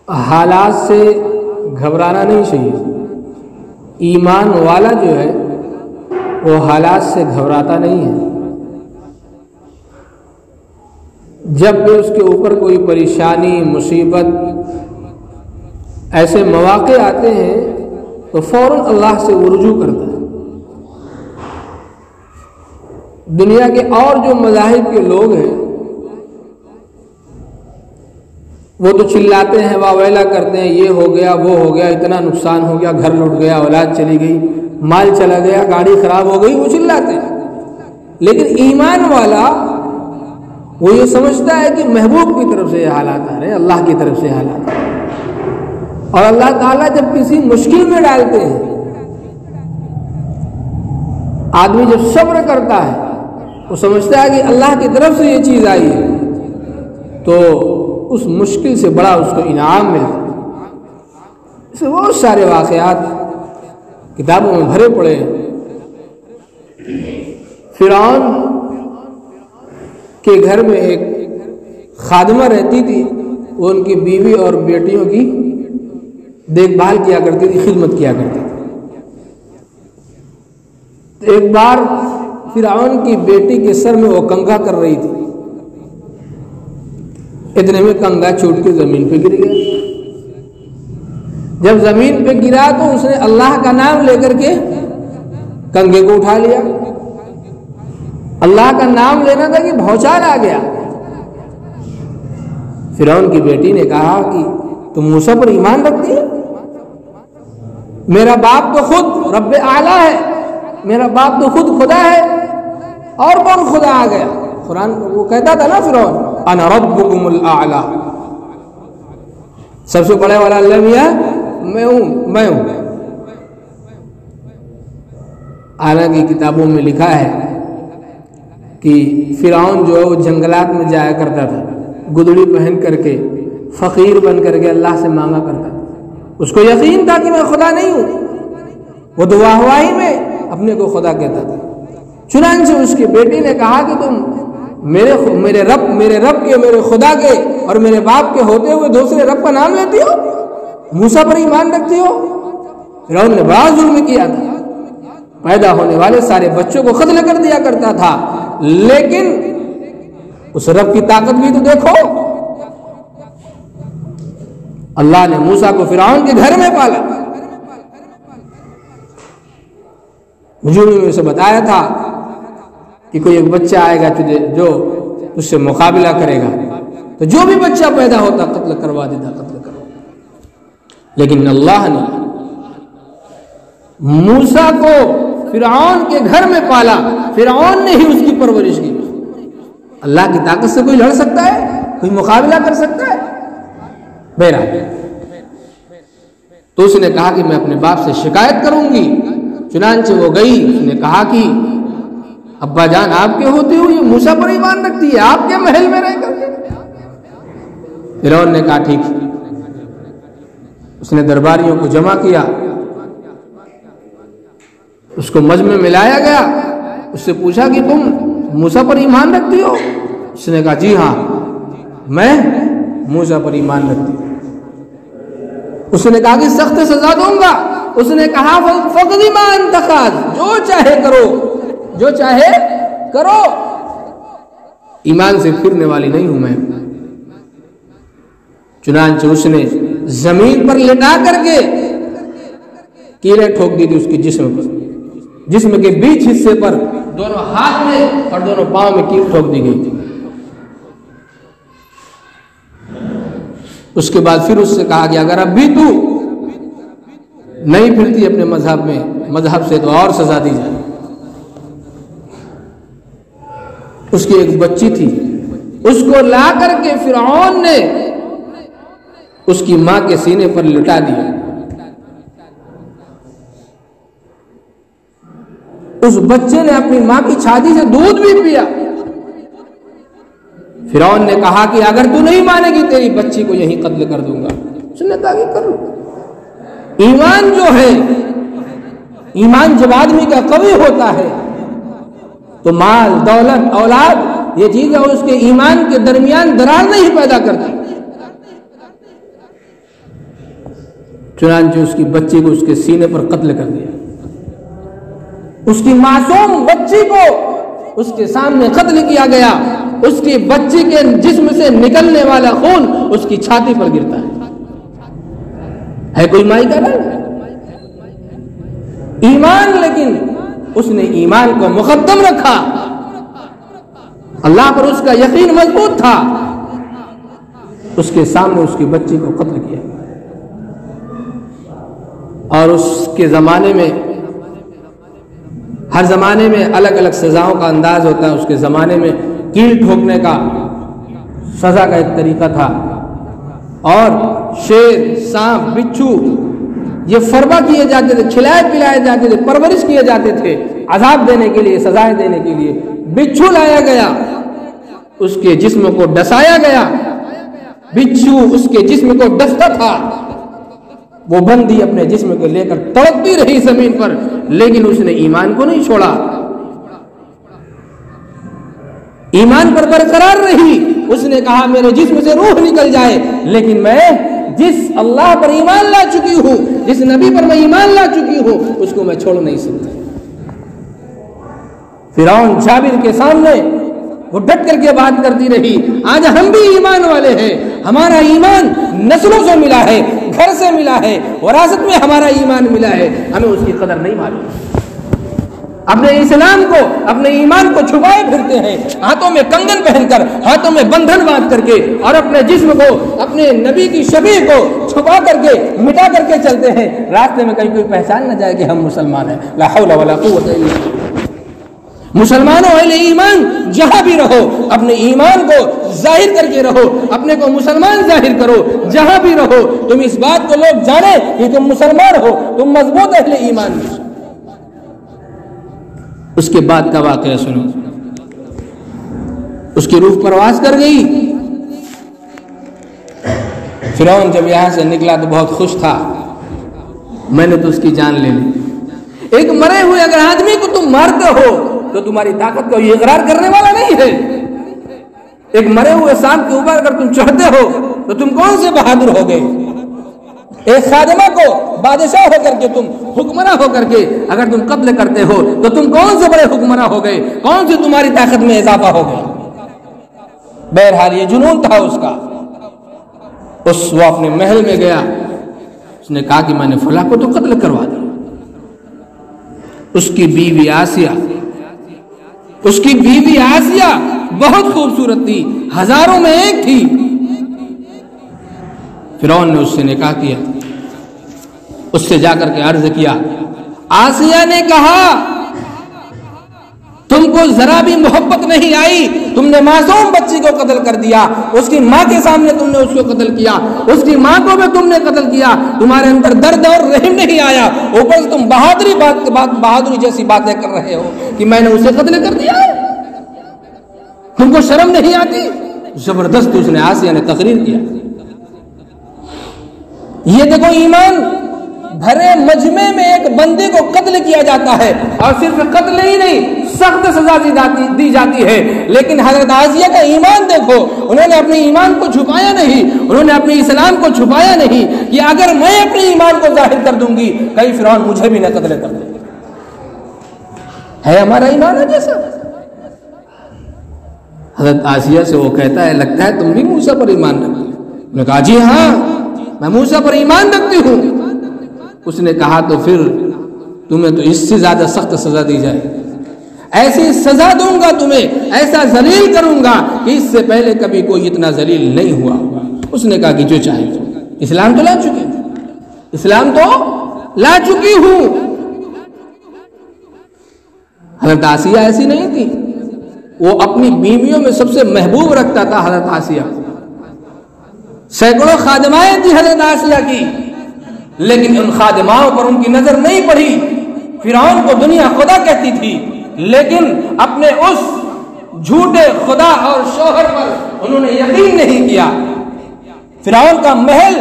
حالات سے گھبرانا نہیں چاہیے. ایمان والا جو ہے وہ حالات سے گھبراتا نہیں ہے. جب بھی اس کے اوپر کوئی پریشانی مصیبت ایسے مواقع آتے ہیں تو فوراً اللہ سے وہ رجوع کرتا ہے. دنیا کے اور جو مذاہب کے لوگ ہیں وہ تو چلاتے ہیں، واویلا کرتے ہیں، یہ ہو گیا وہ ہو گیا، اتنا نقصان ہو گیا، گھر لٹ گیا، اولاد چلی گئی، مال چلا گیا، گاڑی خراب ہو گئی، وہ چلاتے ہیں. لیکن ایمان والا وہ یہ سمجھتا ہے کہ محبوب کی طرف سے یہ حالات آ رہے ہیں، اللہ کی طرف سے حالات آ رہے ہیں. اور اللہ تعالیٰ جب کسی مشکل میں ڈالتے ہیں، آدمی جب صبر کرتا ہے وہ سمجھتا ہے کہ اللہ کی طرف سے یہ چیز آئی ہے تو اس مشکل سے بڑا اس کو انعام ملتا ہے. اس سے بہت سارے واقعات کتابوں میں بھرے پڑے ہیں. فرعون کے گھر میں ایک خادمہ رہتی تھی، وہ ان کی بیوی اور بیٹیوں کی دیکھ بھال کیا کرتی تھی، خدمت کیا کرتی تھی. تو ایک بار فرعون کی بیٹی کے سر میں وہ کنگھا کر رہی تھی، اتنے میں کنگھا چھوٹ کے زمین پہ گر گیا. جب زمین پہ گرا تو اس نے اللہ کا نام لے کر کے کنگھے کو اٹھا لیا. اللہ کا نام لینا تھا کہ بھوچال آ گیا. فرعون کی بیٹی نے کہا کہ تم موسیٰ پر ایمان رکھتی ہے؟ میرا باپ تو خود رب اعلیٰ ہے، میرا باپ تو خود خدا ہے، اور کون خدا آ گیا؟ قرآن وہ کہتا تھا نا فرعون، انا ربکم الاعلیٰ، سب سے بڑے والا اللہ بھی ہے، میں ہوں. حالانکہ کتابوں میں لکھا ہے کہ فرعون جو ہے وہ جنگلات میں جایا کرتا تھا، گدڑی پہن کر کے، فقیر بن کر کے اللہ سے مانگا کرتا تھا. اس کو یقین تھا کہ میں خدا نہیں ہوں، وہ تو واہواہی میں اپنے کو خدا کہتا تھا. چنانچہ اس کی بیٹی نے کہا کہ تم میرے رب کے، میرے خدا کے اور میرے باپ کے ہوتے ہوئے دوسرے رب کا نام لیتی ہو، موسیٰ پر ایمان رکھتی ہو. فرعون نے بڑا ظلم کیا تھا، پیدا ہونے والے سارے بچوں کو قتل کر دیا کرتا تھا. لیکن اس رب کی طاقت بھی تو دیکھو، اللہ نے موسیٰ کو فرعون کے گھر میں پالا. مجھے نے اسے بتایا تھا کہ کوئی ایک بچہ آئے گا تجھے جو اس سے مقابلہ کرے گا، تو جو بھی بچہ پیدا ہوتا قتل کروا دیتا، قتل کروا. لیکن اللہ نے موسیٰ کو فرعون کے گھر میں پالا، فرعون نے ہی اس کی پرورش کی. اللہ کی طاقت سے کوئی لڑ سکتا ہے؟ کوئی مقابلہ کر سکتا ہے؟ بہرحال تو اس نے کہا کہ میں اپنے باپ سے شکایت کروں گی. چنانچہ وہ گئی، اس نے کہا کہ ابا جان آپ کے ہوتے ہوئے یہ موسیٰ پر ایمان رکھتی ہے، آپ کے محل میں رہ کر. فرعون نے کہا ٹھیک. اس نے درباریوں کو جمع کیا، اس کو مجمع میں لایا گیا، اس سے پوچھا کہ تم موسیٰ پر ایمان رکھتی ہو؟ اس نے کہا جی ہاں میں موسیٰ پر ایمان رکھتی ہوں. اس نے کہا کہ سخت سزا دوں گا. اس نے کہا فقد ما انت قاض، جو چاہے کرو، جو چاہے کرو، ایمان سے پھرنے والی نہیں ہوں میں. چنانچہ اس نے زمین پر لٹا کر کے کیلیں ٹھوک دی تھی اس کے جسم پر، جسم کے بیچ حصے پر دونوں ہاتھ میں اور دونوں پاؤں میں کیل ٹھوک دی گئی تھی. اس کے بعد پھر اس سے کہا کہ اگر اب بھی تو نہیں پھرتی اپنے مذہب سے تو اور سزا دی جائے. اس کی ایک بچی تھی، اس کو لا کر کے فرعون نے اس کی ماں کے سینے پر لٹا دیا. اس بچے نے اپنی ماں کی چھاتی سے دودھ بھی پیا. فرعون نے کہا کہ اگر تو نہیں مانے گی تیری بچی کو یہیں قتل کر دوں گا. اس نے کہا کہ کر لو. ایمان جو ہے، ایمان جب آدمی کا قوی ہوتا ہے تو مال، دولت، اولاد یہ چیز ہے اس کے ایمان کے درمیان درار نہیں پیدا کرتی. چنانچہ اس کی بچی کو اس کے سینے پر قتل کر دیا. اس کی معصوم بچی کو اس کے سامنے قتل کیا گیا. اس کی بچی کے جسم سے نکلنے والا خون اس کی چھاتی پر گرتا ہے کوئی مائی کا ڈر؟ ایمان، لیکن اس نے ایمان کو مقدم رکھا، اللہ پر اس کا یقین مضبوط تھا. اس کے سامنے اس کی بچی کو قتل کیا. اور اس کے زمانے میں، ہر زمانے میں الگ الگ سزاؤں کا انداز ہوتا ہے. اس کے زمانے میں کیل ٹھوکنے کا سزا کا ایک طریقہ تھا، اور شیر، سانپ، بچھو یہ فربا کیے جاتے تھے، کھلائے پلائے جاتے تھے، پرورش کیے جاتے تھے عذاب دینے کے لیے، سزائیں دینے کے لیے. بچھو لایا گیا، اس کے جسم کو ڈسایا گیا. بچھو اس کے جسم کو ڈستا تھا. وہ بندی اپنے جسم کو لے کر تڑپتی رہی زمین پر، لیکن اس نے ایمان کو نہیں چھوڑا، ایمان پر برقرار رہی. اس نے کہا میرے جسم سے روح نکل جائے، لیکن میں جس اللہ پر ایمان لا چکی ہوں، جس نبی پر میں ایمان لا چکی ہوں، اس کو میں چھوڑ نہیں سکتا. فرعون جابر کے سامنے وہ ڈٹ کر کے بات کرتی رہی. آج ہم بھی ایمان والے ہیں، ہمارا ایمان نسلوں سے ملا ہے، گھر سے ملا ہے، وراثت میں ہمارا ایمان ملا ہے، ہمیں اس کی قدر نہیں معلوم. اپنے اسلام کو، اپنے ایمان کو چھپائے پھرتے ہیں، ہاتھوں میں کنگن پہن کر، ہاتھوں میں بندھن باندھ کر کے، اور اپنے جسم کو، اپنے نبی کی شبیہ کو چھپا کر کے، مٹا کر کے چلتے ہیں. راستے میں کہیں کوئی پہچان نہ جائے کہ ہم مسلمان ہیں. لا حول ولا قوت الا باللہ. مسلمانوں اہل ایمان جہاں بھی رہو اپنے ایمان کو ظاہر کر کے رہو، اپنے کو مسلمان ظاہر کرو. جہاں بھی رہو تم اس بات کو لوگ جانیں کہ تم مسلمان ہو، تم مضبوط اہل ایمان ہو. اس کے بعد کا واقعہ سنو. اس کی روح پرواز کر گئی. فرعون جب یہاں سے نکلا تو بہت خوش تھا، میں نے تو اس کی جان لے لی. ایک مرے ہوئے اگر آدمی کو تم مارتے ہو تو تمہاری طاقت کو یہ اقرار کرنے والا نہیں ہے. ایک مرے ہوئے سانپ کے اوپر اگر تم چڑھتے ہو تو تم کون سے بہادر ہو گئے؟ ایک خادمہ کو بادشاہ ہو کر کے، تم حکمراں ہو کر کے اگر تم قتل کرتے ہو تو تم کون سے بڑے حکمراں ہو گئے؟ کون سی تمہاری طاقت میں اضافہ ہو گیا؟ بہرحال یہ جنون تھا اس کا. وہ اپنے محل میں گیا، اس نے کہا کہ میں نے فلاں کو تو قتل کروا دیا. اس کی بیوی آسیہ بہت خوبصورت تھی، ہزاروں میں ایک تھی. فرعون نے اس سے نکاح کیا، اس سے جا کر کے عرض کیا. آسیہ نے کہا تم کو ذرا بھی محبت نہیں آئی، تم نے معصوم بچی کو قتل کر دیا. اس کی ماں کے سامنے تم نے اس کو قتل کیا، اس کی ماں کو بھی تم نے قتل کیا. تمہارے اندر درد اور رحم نہیں آیا، اوپر سے تم بہادری جیسی باتیں کر رہے ہو کہ میں نے اسے قتل کر دیا. تم کو شرم نہیں آتی؟ زبردست اس نے آسیہ نے تقریر کیا. یہ دیکھو ایمان بھرے مجمع میں ایک بندے کو قتل کیا جاتا ہے، اور صرف قتل ہی نہیں، سخت سزا دی جاتی ہے. لیکن حضرت آسیہ کا ایمان دیکھو، انہوں نے اپنے ایمان کو چھپایا نہیں، انہوں نے اپنے اسلام کو چھپایا نہیں کہ اگر میں اپنے ایمان کو ظاہر کر دوں گی کہیں فرعون مجھے بھی نہ قتل کر دے. ہے ہمارا ایمان ہے جیسا. حضرت آسیہ سے وہ کہتا ہے لگتا ہے تم بھی موسیٰ پر ایمان رکھتے ہو. انہوں نے کہا جی ہاں میں موسیٰ پر ایمان رکھتی ہوں. اس نے کہا تو پھر تمہیں تو اس سے زیادہ سخت سزا دی جائے، ایسی سزا دوں گا تمہیں، ایسا ذلیل کروں گا کہ اس سے پہلے کبھی کوئی اتنا ذلیل نہیں ہوا. اس نے کہا کہ جو چاہے. اسلام تو لا چکی، اسلام تو لا چکی ہوں. حضرت آسیہ ایسی نہیں تھی، وہ اپنی بیویوں میں سب سے محبوب رکھتا تھا حضرت آسیہ. سینکڑوں خادمائیں تھی حضرت آسیہ کی، لیکن ان خادماؤں پر ان کی نظر نہیں پڑی. فرعون کو دنیا خدا کہتی تھی، لیکن اپنے اس جھوٹے خدا اور شوہر پر انہوں نے یقین نہیں کیا. فرعون کا محل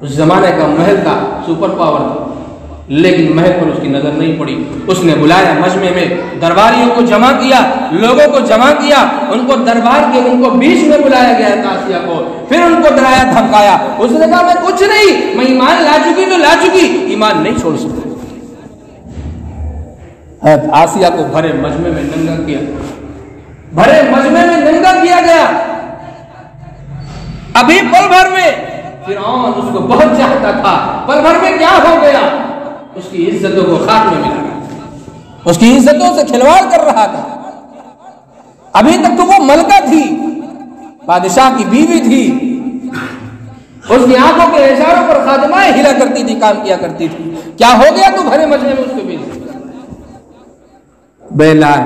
اس زمانے کا محل تھا، سپر پاور تھا، لیکن محل پر اس کی نظر نہیں پڑی. اس نے بلایا مجمع میں، درباریوں کو جمع کیا، لوگوں کو جمع کیا، ان کو دربار کے ان کو بیچ میں بلایا گیا آسیہ کو، پھر ان کو ڈرایا دھمکایا. اس نے کہا میں کچھ نہیں، میں ایمان لا چکی تو لا چکی، ایمان نہیں چھوڑ سکتا. آسیہ کو بھرے مجمع میں ننگا کیا، بھرے مجمع میں ننگا کیا گیا. ابھی پل بھر میں فرعون اس کو بہت چاہتا تھا، پل بھر میں کیا ہو گیا؟ اس کی عزتوں کو خاتمے ملا، اس کی عزتوں سے کھلواڑ کر رہا تھا. ابھی تک تو وہ ملکہ تھی، بادشاہ کی بیوی تھی، اس کی آنکھوں کے اشاروں پر خادمائیں ہلا کرتی تھی، کام کیا کرتی تھی. کیا ہو گیا تو بھرے مجمع میں اس کو بھیج دیا؟ بہرحال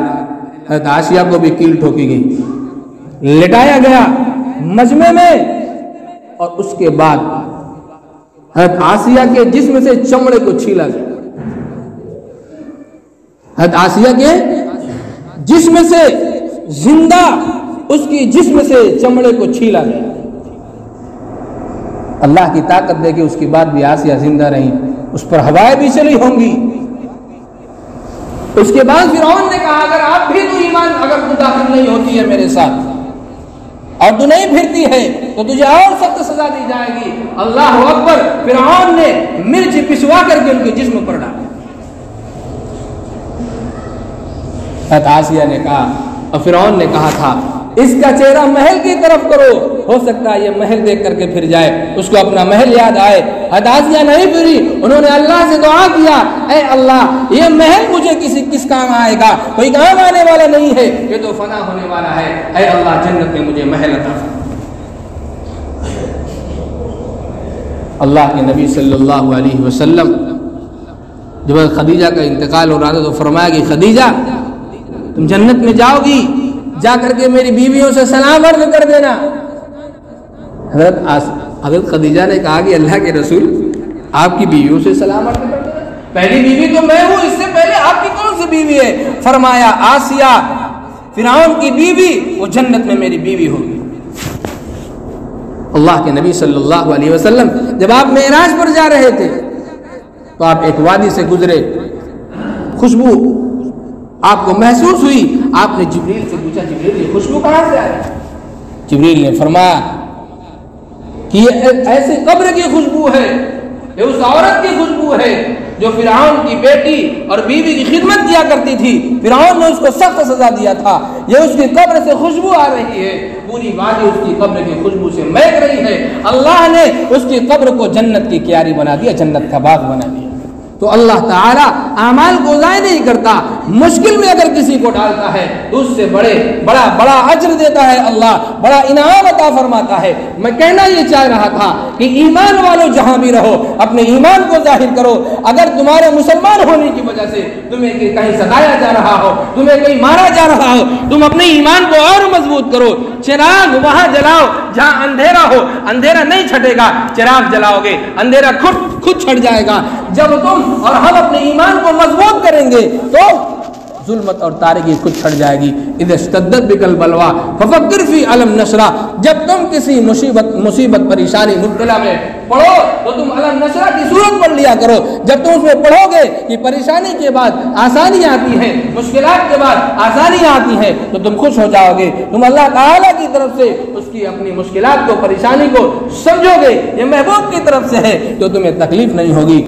حضرت آسیہ کو بھی کیل ٹھوکی گئی، لٹایا گیا مجمع میں، اور اس کے بعد حضرت آسیہ کے جسم سے چمڑے کو چھیلا گیا. حضرت آسیہ کے جسم سے زندہ اس کی جسم سے چمڑے کو چھیلا گیا. اللہ کی طاقت دے کے اس کے بعد بھی آسیہ زندہ رہی، اس پر ہوائیں بھی چلی ہوں گی. اس کے بعد فرعون نے کہا اگر آپ بھی تو ایمان، اگر تو داخل نہیں ہوتی ہے میرے ساتھ اور تو نہیں پھرتی ہے تو تجھے اور سخت سزا دی جائے گی. اللہ اکبر. فرعون نے مرچ پسوا کر کے ان کے جسم پر ڈالا. حضرت آسیہ نے کہا، اور فرعون نے کہا تھا اس کا چہرہ محل کی طرف کرو، ہو سکتا ہے یہ محل دیکھ کر کے پھر جائے، اس کو اپنا محل یاد آئے. حضرت آسیہ نہیں پھری، انہوں نے اللہ سے دعا کیا اے اللہ یہ محل مجھے کس کام آئے گا؟ کوئی کام آنے والا نہیں ہے، یہ تو فنا ہونے والا ہے. اے اللہ جنت میں مجھے محل عطا فرما. اللہ کے نبی صلی اللہ علیہ وسلم جب خدیجہ کا انتقال ہو رہا تھا تو فرمایا کہ خدیجہ تم جنت میں جاؤ گی، جا کر کے میری بیویوں سے سلام عرض کر دینا. حضرت خدیجہ نے کہا کہ اللہ کے رسول آپ کی بیویوں سے سلام عرض کر دینا، پہلی بیوی تو میں ہوں، اس سے پہلے آپ کی کون سی بیوی ہے؟ فرمایا آسیہ فرعون کی بیوی، وہ جنت میں میری بیوی ہوگی. اللہ کے نبی صلی اللہ علیہ وسلم جب آپ معراج پر جا رہے تھے تو آپ ایک وادی سے گزرے، خوشبو آپ کو محسوس ہوئی. آپ نے جبریل سے پوچھا جبریل یہ خوشبو کہاں سے آئی؟ جبریل نے فرمایا کہ یہ ایسے قبر کی خوشبو ہے، یہ اس عورت کی خوشبو ہے جو فرعون کی بیٹی اور بیوی کی خدمت کیا کرتی تھی. فرعون نے اس کو سخت سزا دیا تھا، یہ اس کی قبر سے خوشبو آ رہی ہے، پوری وادی اس کی قبر کی خوشبو سے مہک رہی ہے. اللہ نے اس کی قبر کو جنت کی کیاری بنا دیا، جنت کا باغ بنا دیا. تو اللہ تعالیٰ اعمال کو ضائع نہیں کرتا، مشکل میں اگر کسی کو ڈالتا ہے تو اس سے بڑا اجر دیتا ہے، اللہ بڑا انعام عطا فرماتا ہے. میں کہنا یہ چاہ رہا تھا کہ ایمان والوں جہاں بھی رہو اپنے ایمان کو ظاہر کرو. اگر تمہارے مسلمان ہونے کی وجہ سے تمہیں کہیں ستایا جا رہا ہو، تمہیں کہیں مارا جا رہا ہو، تم اپنے ایمان کو اور مضبوط کرو. چراغ وہاں جلاؤ جہاں اندھیرا ہو، اندھیرا نہیں چھٹے گا. چراغ جلاؤ گے اندھیرا خود چھٹ جائے گا. جب تم اور ہم اپنے ایمان کو مضبوط کریں گے تو ظلمت اور تاریکی خود چھٹ جائے گی. اذا اشتدت بک البلویٰ ففکر فی علم نشرہ. جب تم کسی مصیبت پریشانی مبتلا میں پڑھو تو تم علم نشرہ کی صورت پڑھ لیا کرو. جب تم اس میں پڑھو گے کہ پریشانی کے بعد آسانی آتی ہے، مشکلات کے بعد آسانی آتی ہے، تو تم خوش ہو جاؤ گے. تم اللہ تعالیٰ کی طرف سے اس کی اپنی مشکلات کو، پریشانی کو سمجھو گے، یہ محبوب کی طرف سے ہے تو تمہیں تکلیف نہیں ہوگی.